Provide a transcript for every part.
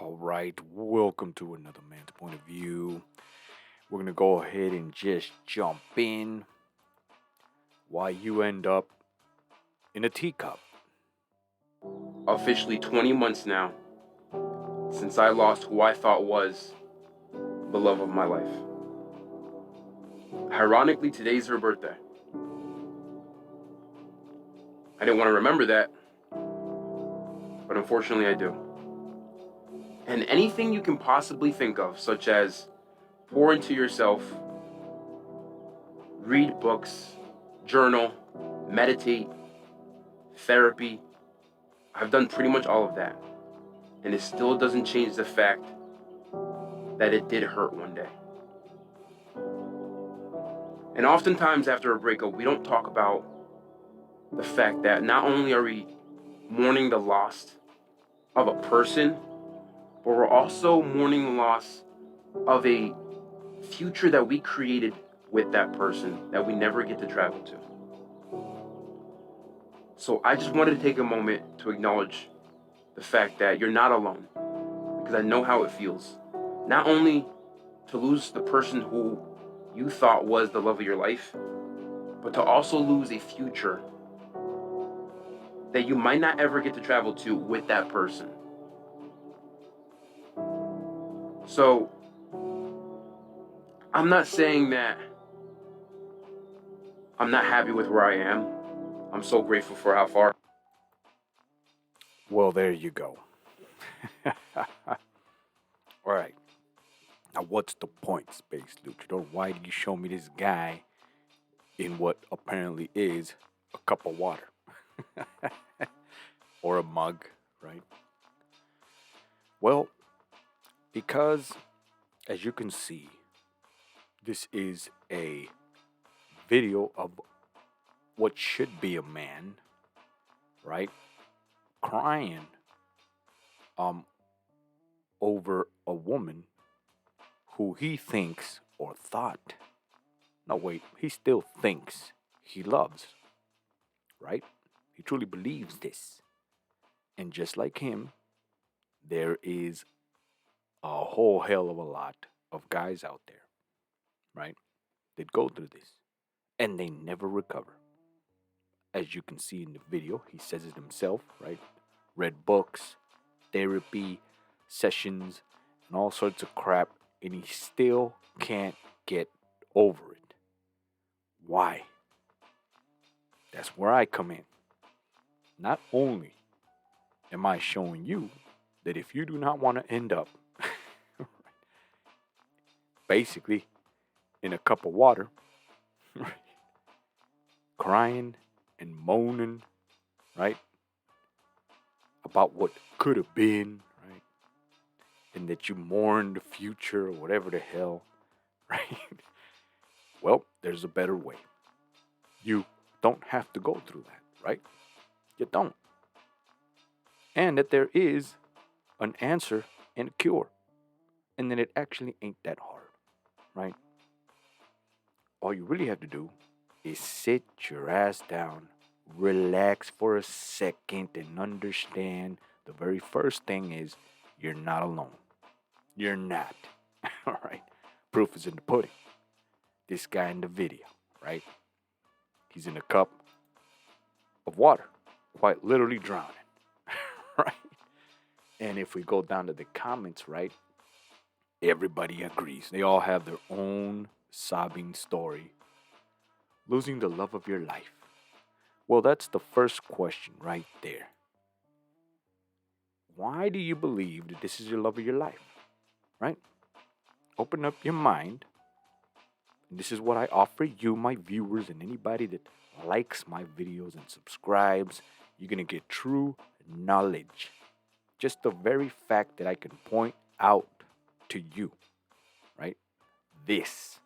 All right, welcome to another man's point of view. We're gonna go ahead and just jump in. Why you end up in a teacup? Officially 20 months now since I lost who I thought was the love of my life. Ironically, today's her birthday. I didn't want to remember that, but unfortunately I do. And anything you can possibly think of, such as pour into yourself, read books, journal, meditate, therapy, I've done pretty much all of that. And it still doesn't change the fact that it did hurt one day. And oftentimes after a breakup, we don't talk about the fact that not only are we mourning the loss of a person, but we're also mourning the loss of a future that we created with that person that we never get to travel to. So I just wanted to take a moment to acknowledge the fact that you're not alone, because I know how it feels. Not only to lose the person who you thought was the love of your life, but to also lose a future that you might not ever get to travel to with that person. So I'm not saying that I'm not happy with where I am. I'm so grateful for how far. Well, there you go. All right. Now, what's the point, Space Luchador? Why did you show me this guy in what apparently is a cup of water or a mug, right? Well, because as you can see, this is a video of what should be a man, right? Crying um over a woman who he thinks or thought. No, wait, he still thinks he loves, right? He truly believes this. And just like him, there is a whole hell of a lot of guys out there, right? That go through this and they never recover. As you can see in the video, he says it himself, right? Read books, therapy, sessions, and all sorts of crap, and he still can't get over it. Why? That's where I come in. Not only am I showing you that if you do not want to end up basically in a cup of water, crying and moaning, right, about what could have been, right, and that you mourn the future or whatever the hell, right? Well, there's a better way. You don't have to go through that, right? You don't. And that there is an answer and a cure. And that it actually ain't that hard, right? All you really have to do is sit your ass down, relax for a second, and understand the very first thing is you're not alone. You're not. All right? Proof is in the pudding. This guy in the video, right? He's in a cup of water, quite literally drowning, right? And if we go down to the comments, right, everybody agrees. They all have their own sobbing story. Losing the love of your life. Well, that's the first question right there. Why do you believe that this is your love of your life? Right? Open up your mind. And this is what I offer you, my viewers, and anybody that likes my videos and subscribes. You're going to get true knowledge. Just the very fact that I can point out to you, right? This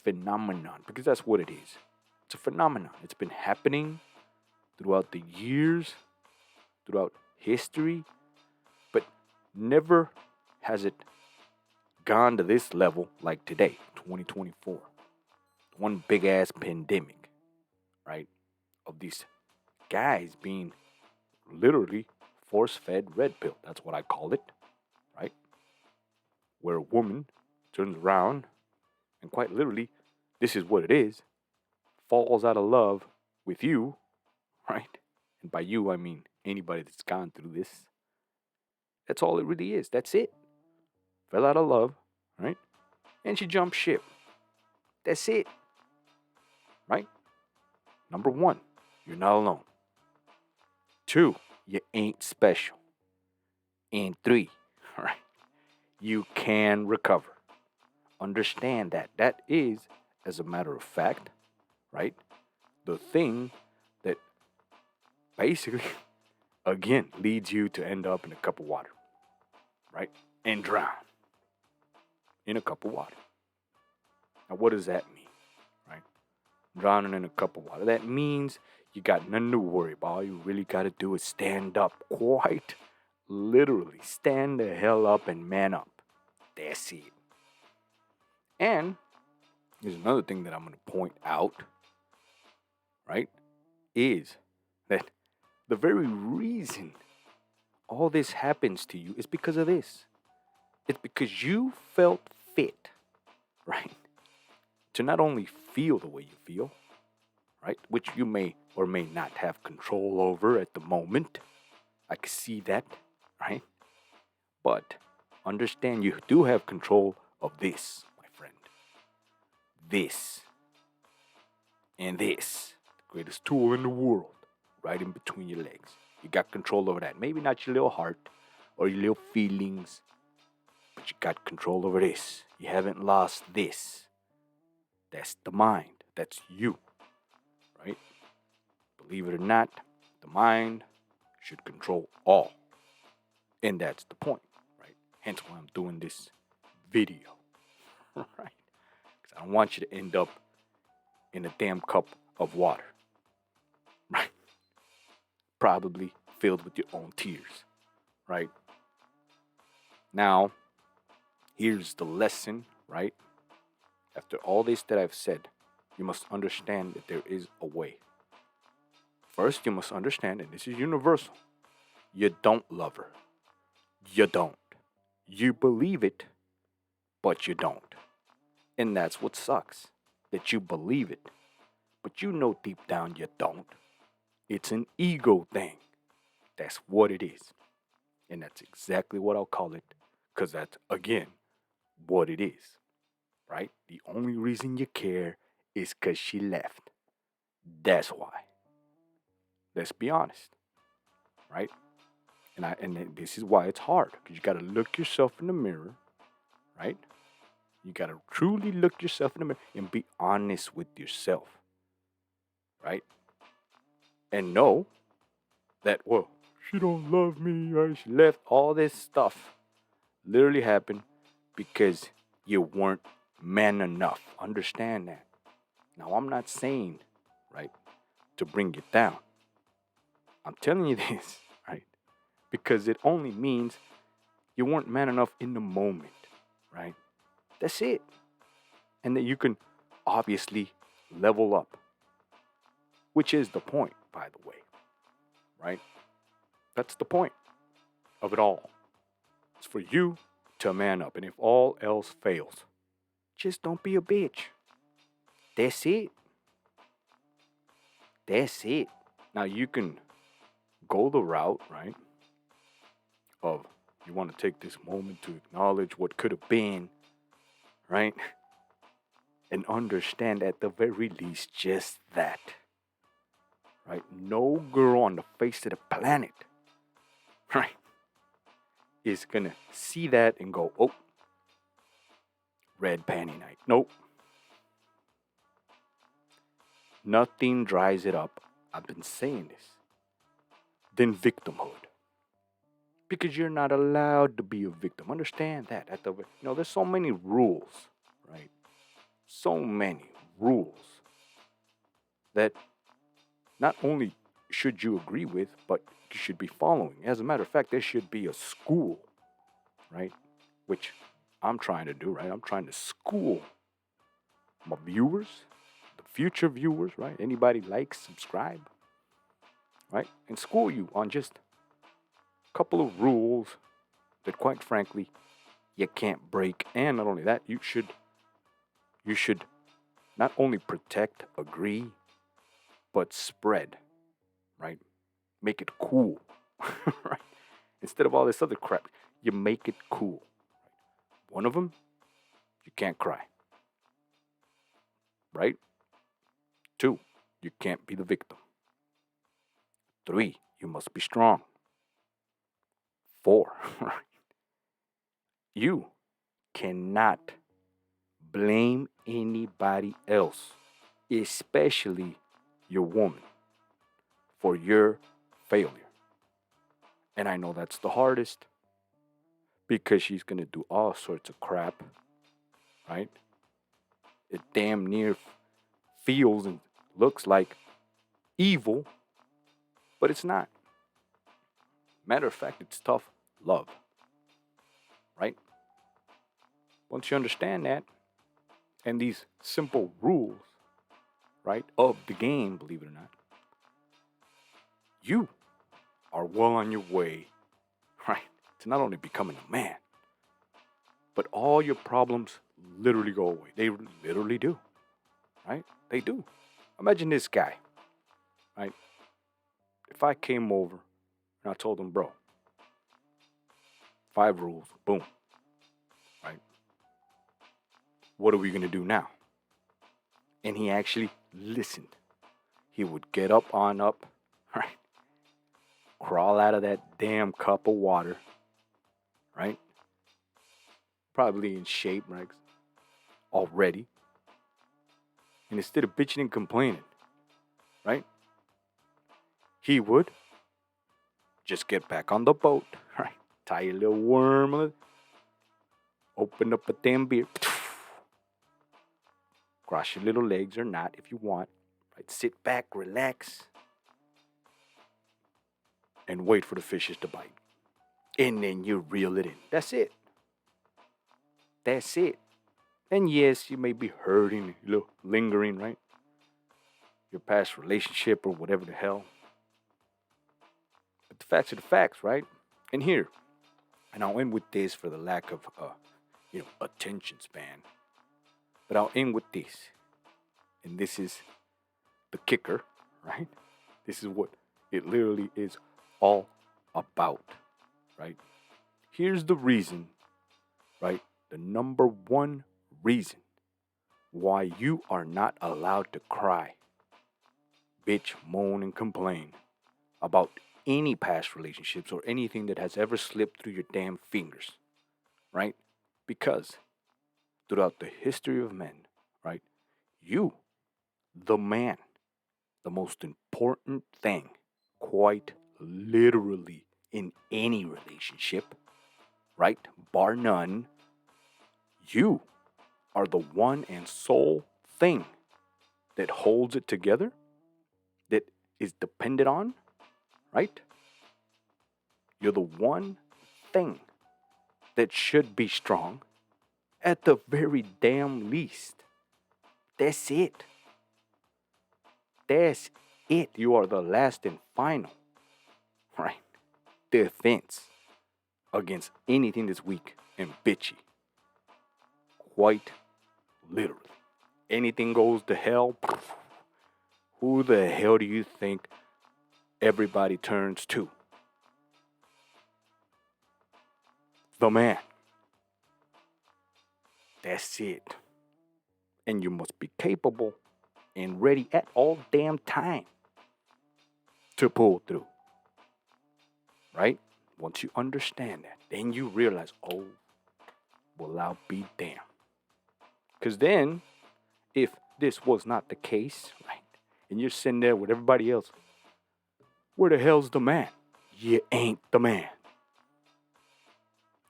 phenomenon, because that's what it is. It's a phenomenon. It's been happening throughout the years, throughout history, but never has it gone to this level like today, 2024. One big ass pandemic, right? Of these guys being literally force-fed red pill. That's what I call it, right? Where a woman turns around and quite literally, this is what it is, falls out of love with you, right? And by you, I mean anybody that's gone through this. That's all it really is. That's it. Fell out of love, right? And she jumped ship. That's it, right? Number one, you're not alone. Two, you ain't special. And three, right? You can recover. Understand that. That is, as a matter of fact, right? The thing that basically, again, leads you to end up in a cup of water, right? And drown in a cup of water. Now, what does that mean, right? Drowning in a cup of water. That means you got nothing to worry about. All you really got to do is stand up. Quite literally, stand the hell up and man up. That's it. And there's another thing that I'm going to point out, right? Is that the very reason all this happens to you is because of this. It's because you felt fit, right? To not only feel the way you feel, right? Which you may or may not have control over at the moment. I can see that, right? But understand you do have control of this, my friend. This. And this. The greatest tool in the world. Right in between your legs. You got control over that. Maybe not your little heart or your little feelings. But you got control over this. You haven't lost this. That's the mind. That's you. Right? Believe it or not, the mind should control all. And that's the point, right? Hence why I'm doing this video. Right? Because I don't want you to end up in a damn cup of water. Right? Probably filled with your own tears. Right? Now, here's the lesson, right? After all this that I've said, you must understand that there is a way. First, you must understand, and this is universal, you don't love her. You don't. You believe it, but you don't. And that's what sucks, that you believe it, but you know deep down you don't. It's an ego thing. That's what it is. And that's exactly what I'll call it, because that's, again, what it is. Right? The only reason you care is because she left. That's why. Let's be honest. Right? And this is why it's hard, because you got to look yourself in the mirror. Right? You got to truly look yourself in the mirror and be honest with yourself. Right? And know that, well, she don't love me, right? She left. All this stuff literally happened because you weren't man enough. Understand that. Now, I'm not saying, right, to bring you down. I'm telling you this, right, because it only means you weren't man enough in the moment, right? That's it. And that you can obviously level up, which is the point, by the way, right? That's the point of it all. It's for you to man up. And if all else fails, just don't be a bitch. That's it. That's it. Now you can go the route, right, of you want to take this moment to acknowledge what could have been, right? And understand at the very least just that, right? No girl on the face of the planet, right, is going to see that and go, oh, red panty night. Nope. Nothing dries it up. I've been saying this. Than victimhood. Because you're not allowed to be a victim. Understand that. There's so many rules, right? So many rules that not only should you agree with, but you should be following. As a matter of fact, there should be a school, right? Which I'm trying to do, right? I'm trying to school my viewers, the future viewers, right? Anybody like, subscribe, right? And school you on just couple of rules that, quite frankly, you can't break. And not only that, you should not only protect, agree, but spread, right? Make it cool, right? Instead of all this other crap, you make it cool. One of them, you can't cry, right? Two, you can't be the victim. Three, you must be strong. Four, you cannot blame anybody else, especially your woman, for your failure. And I know that's the hardest because she's going to do all sorts of crap, right? It damn near feels and looks like evil, but it's not. Matter of fact, it's tough love, right? Once you understand that and these simple rules, right, of the game, believe it or not, you are well on your way, right, to not only becoming a man, but all your problems literally go away. They literally do, right? They do. Imagine this guy, right? If I came over and I told him, bro, 5 rules, boom, right? What are we going to do now? And he actually listened. He would get up on up, right? Crawl out of that damn cup of water, right? Probably in shape, right? Already. And instead of bitching and complaining, right? He would just get back on the boat, right? Tie a little worm, open up a damn beer, cross your little legs or not if you want, right? Sit back, relax, and wait for the fishes to bite. And then you reel it in. That's it. That's it. And yes, you may be hurting, a little lingering, right? Your past relationship or whatever the hell. But the facts are the facts, right? And here, and I'll end with this for the lack of, attention span. But I'll end with this. And this is the kicker, right? This is what it literally is all about, right? Here's the reason, right? The number one reason why you are not allowed to cry, bitch, moan, and complain about any past relationships or anything that has ever slipped through your damn fingers, right? Because throughout the history of men, right, you, the man, the most important thing, quite literally in any relationship, right, bar none, you are the one and sole thing that holds it together, that is dependent on, right? You're the one thing that should be strong at the very damn least. That's it. That's it. You are the last and final, right, defense against anything that's weak and bitchy. Quite literally. Anything goes to hell. Who the hell do you think everybody turns to? The man. That's it. And you must be capable and ready at all damn time to pull through. Right? Once you understand that, then you realize, oh, well, I'll be damned. Because then, if this was not the case, right, and you're sitting there with everybody else, where the hell's the man? You ain't the man.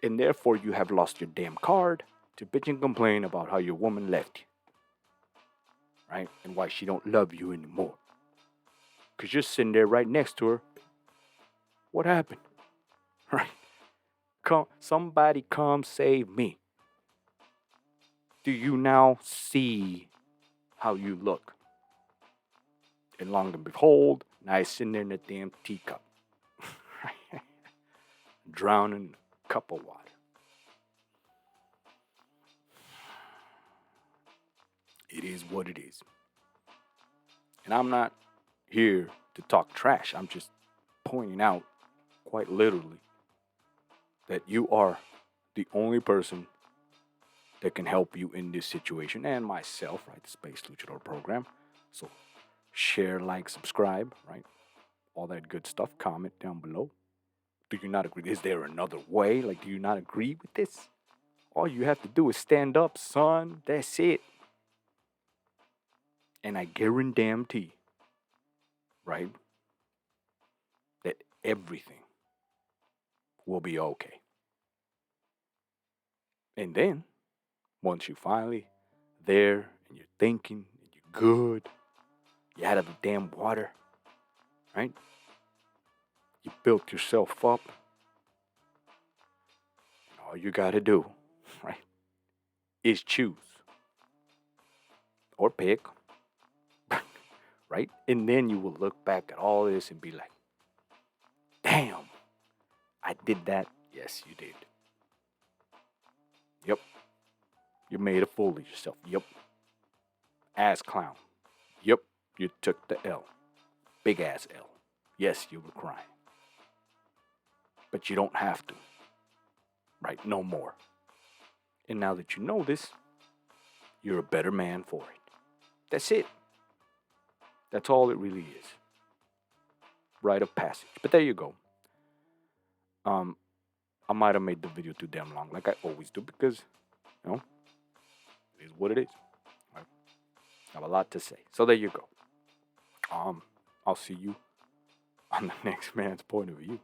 And therefore, you have lost your damn card to bitch and complain about how your woman left you. Right? And why she don't love you anymore. Because you're sitting there right next to her. What happened? Right? Somebody come save me. Do you now see how you look? And long and behold, now you're sitting there in the damn teacup. drown in a cup of water. It is what it is. And I'm not here to talk trash. I'm just pointing out, quite literally, that you are the only person that can help you in this situation, and myself, right? The Space Luchador program. So share, like, subscribe, right? All that good stuff. Comment down below. Do you not agree? Is there another way? Like, do you not agree with this? All you have to do is stand up, son. That's it. And I guarantee, right, that everything will be okay. And then, once you finally there and you're thinking and you're good, you're out of the damn water, right? You built yourself up. And all you gotta do, right, is choose or pick, right? And then you will look back at all this and be like, damn, I did that. Yes, you did. Yep. You made a fool of yourself. Yep. Ass clown. Yep. You took the L. Big ass L. Yes, you were crying. But you don't have to. Right? No more. And now that you know this, you're a better man for it. That's it. That's all it really is. Rite of passage. But there you go. I might have made the video too damn long, like I always do, because, you know, it is what it is. I have a lot to say. So there you go. I'll see you on the next man's point of view.